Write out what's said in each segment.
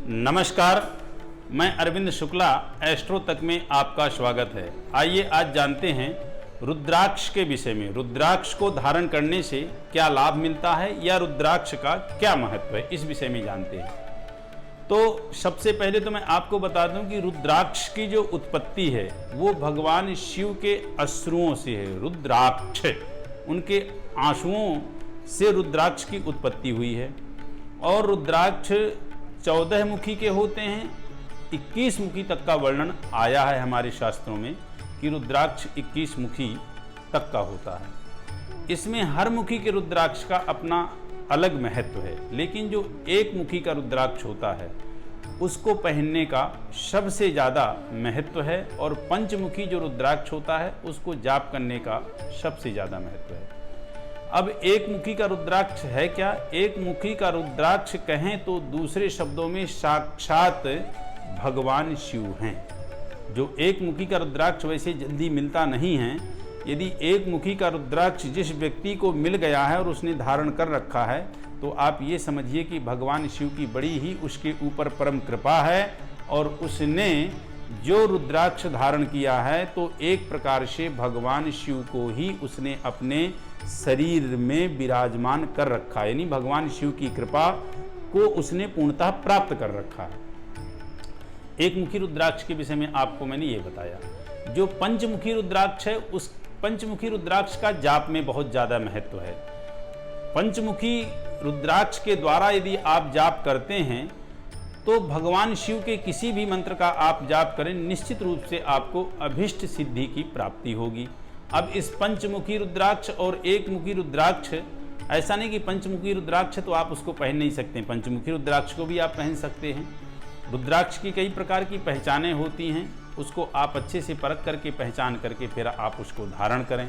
नमस्कार, मैं अरविंद शुक्ला एस्ट्रो तक में आपका स्वागत है। आइए आज जानते हैं रुद्राक्ष के विषय में। रुद्राक्ष को धारण करने से क्या लाभ मिलता है या रुद्राक्ष का क्या महत्व है, इस विषय में जानते हैं। तो सबसे पहले तो मैं आपको बता दूं कि रुद्राक्ष की जो उत्पत्ति है वो भगवान शिव के अश्रुओं से है। रुद्राक्ष, उनके आंसुओं से रुद्राक्ष की उत्पत्ति हुई है। और रुद्राक्ष 14 मुखी के होते हैं, 21 मुखी तक का वर्णन आया है हमारे शास्त्रों में कि रुद्राक्ष 21 मुखी तक का होता है। इसमें हर मुखी के रुद्राक्ष का अपना अलग महत्व है, लेकिन जो एक मुखी का रुद्राक्ष होता है उसको पहनने का सबसे ज़्यादा महत्व है, और पंचमुखी जो रुद्राक्ष होता है उसको जाप करने का सबसे ज़्यादा महत्व है। अब एक मुखी का रुद्राक्ष है क्या? एक मुखी का रुद्राक्ष कहें तो दूसरे शब्दों में साक्षात भगवान शिव हैं। जो एक मुखी का रुद्राक्ष वैसे जल्दी मिलता नहीं है। यदि एक मुखी का रुद्राक्ष जिस व्यक्ति को मिल गया है और उसने धारण कर रखा है तो आप ये समझिए कि भगवान शिव की बड़ी ही उसके ऊपर परम कृपा है, और उसने जो रुद्राक्ष धारण किया है तो एक प्रकार से भगवान शिव को ही उसने अपने शरीर में विराजमान कर रखा है, यानी भगवान शिव की कृपा को उसने पूर्णतः प्राप्त कर रखा है। एक मुखी रुद्राक्ष के विषय में आपको मैंने ये बताया। जो पंचमुखी रुद्राक्ष है उस पंचमुखी रुद्राक्ष का जाप में बहुत ज़्यादा महत्व है। पंचमुखी रुद्राक्ष के द्वारा यदि आप जाप करते हैं तो भगवान शिव के किसी भी मंत्र का आप जाप करें, निश्चित रूप से आपको अभिष्ट सिद्धि की प्राप्ति होगी। अब इस पंचमुखी रुद्राक्ष और एक मुखी रुद्राक्ष, ऐसा नहीं कि पंचमुखी रुद्राक्ष तो आप उसको पहन नहीं सकते, पंचमुखी रुद्राक्ष को भी आप पहन सकते हैं। रुद्राक्ष की कई प्रकार की पहचानें होती हैं, उसको आप अच्छे से परख करके पहचान करके फिर आप उसको धारण करें।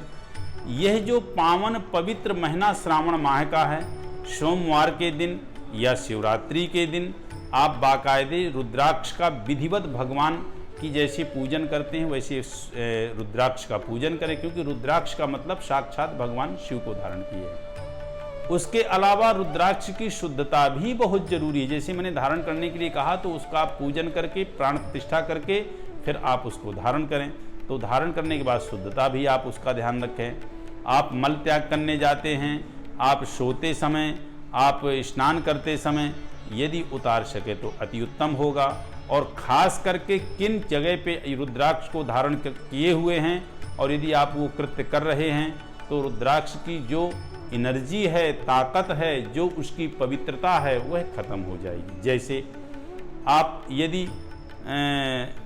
यह जो पावन पवित्र महीना श्रावण माह का है, सोमवार के दिन या शिवरात्रि के दिन आप बाकायदे रुद्राक्ष का विधिवत भगवान की जैसे पूजन करते हैं वैसे रुद्राक्ष का पूजन करें, क्योंकि रुद्राक्ष का मतलब साक्षात भगवान शिव को धारण किए हैं। उसके अलावा रुद्राक्ष की शुद्धता भी बहुत जरूरी है। जैसे मैंने धारण करने के लिए कहा तो उसका आप पूजन करके प्राण प्रतिष्ठा करके फिर आप उसको धारण करें। तो धारण करने के बाद शुद्धता भी आप उसका ध्यान रखें। आप मल त्याग करने जाते हैं, आप सोते समय, आप स्नान करते समय यदि उतार सके तो अति उत्तम होगा। और ख़ास करके किन जगह पे रुद्राक्ष को धारण किए हुए हैं और यदि आप वो कृत्य कर रहे हैं तो रुद्राक्ष की जो एनर्जी है, ताकत है, जो उसकी पवित्रता है वह खत्म हो जाएगी। जैसे आप यदि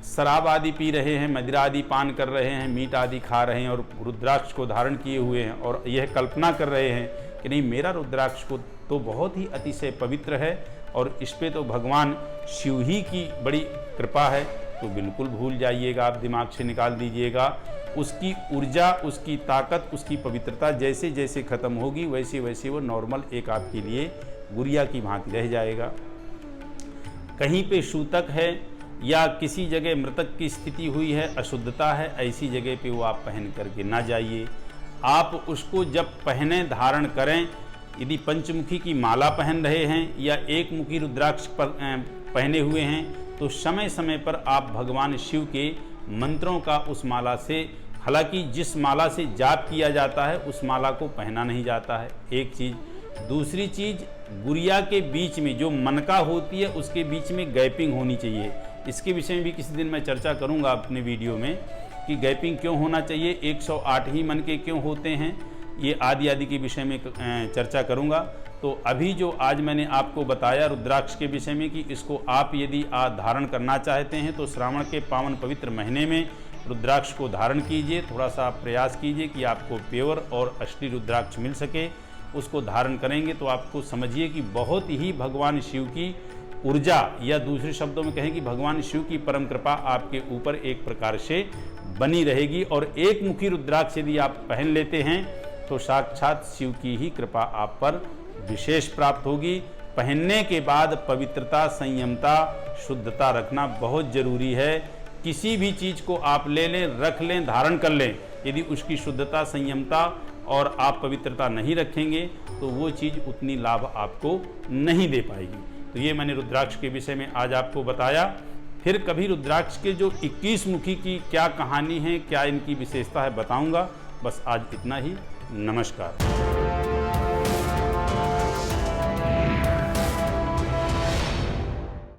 शराब आदि पी रहे हैं, मदिरा आदि पान कर रहे हैं, मीट आदि खा रहे हैं और रुद्राक्ष को धारण किए हुए हैं और यह कल्पना कर रहे हैं कि नहीं, मेरा रुद्राक्ष को तो बहुत ही अतिशय पवित्र है और इस पे तो भगवान शिव ही की बड़ी कृपा है, तो बिल्कुल भूल जाइएगा, आप दिमाग से निकाल दीजिएगा। उसकी ऊर्जा, उसकी ताकत, उसकी पवित्रता जैसे जैसे खत्म होगी वैसे वैसे वो नॉर्मल एक आपके लिए गुड़िया की भांति रह जाएगा। कहीं पे सूतक है या किसी जगह मृतक की स्थिति हुई है, अशुद्धता है, ऐसी जगह पे वो आप पहन करके ना जाइए। आप उसको जब पहने, धारण करें, यदि पंचमुखी की माला पहन रहे हैं या एक मुखी रुद्राक्ष पर पहने हुए हैं तो समय समय पर आप भगवान शिव के मंत्रों का उस माला से, हालांकि जिस माला से जाप किया जाता है उस माला को पहना नहीं जाता है, एक चीज़। दूसरी चीज़, गुड़िया के बीच में जो मनका होती है उसके बीच में गैपिंग होनी चाहिए। इसके विषय में भी किसी दिन मैं चर्चा करूँगा अपने वीडियो में कि गैपिंग क्यों होना चाहिए, 108 ही मन के क्यों होते हैं, ये आदि के विषय में चर्चा करूंगा। तो अभी जो आज मैंने आपको बताया रुद्राक्ष के विषय में कि इसको आप यदि धारण करना चाहते हैं तो श्रावण के पावन पवित्र महीने में रुद्राक्ष को धारण कीजिए। थोड़ा सा आप प्रयास कीजिए कि आपको प्योर और असली रुद्राक्ष मिल सके। उसको धारण करेंगे तो आपको समझिए कि बहुत ही भगवान शिव की ऊर्जा, या दूसरे शब्दों में कहें कि भगवान शिव की परम कृपा आपके ऊपर एक प्रकार से बनी रहेगी। और एक मुखी रुद्राक्ष यदि आप पहन लेते हैं तो साक्षात शिव की ही कृपा आप पर विशेष प्राप्त होगी। पहनने के बाद पवित्रता, संयमता, शुद्धता रखना बहुत जरूरी है। किसी भी चीज़ को आप ले लें, रख लें, धारण कर लें, यदि उसकी शुद्धता, संयमता और आप पवित्रता नहीं रखेंगे तो वो चीज़ उतनी लाभ आपको नहीं दे पाएगी। तो ये मैंने रुद्राक्ष के विषय में आज आपको बताया। फिर कभी रुद्राक्ष के जो 21 मुखी की क्या कहानी है, क्या इनकी विशेषता है बताऊंगा। बस आज इतना ही। नमस्कार।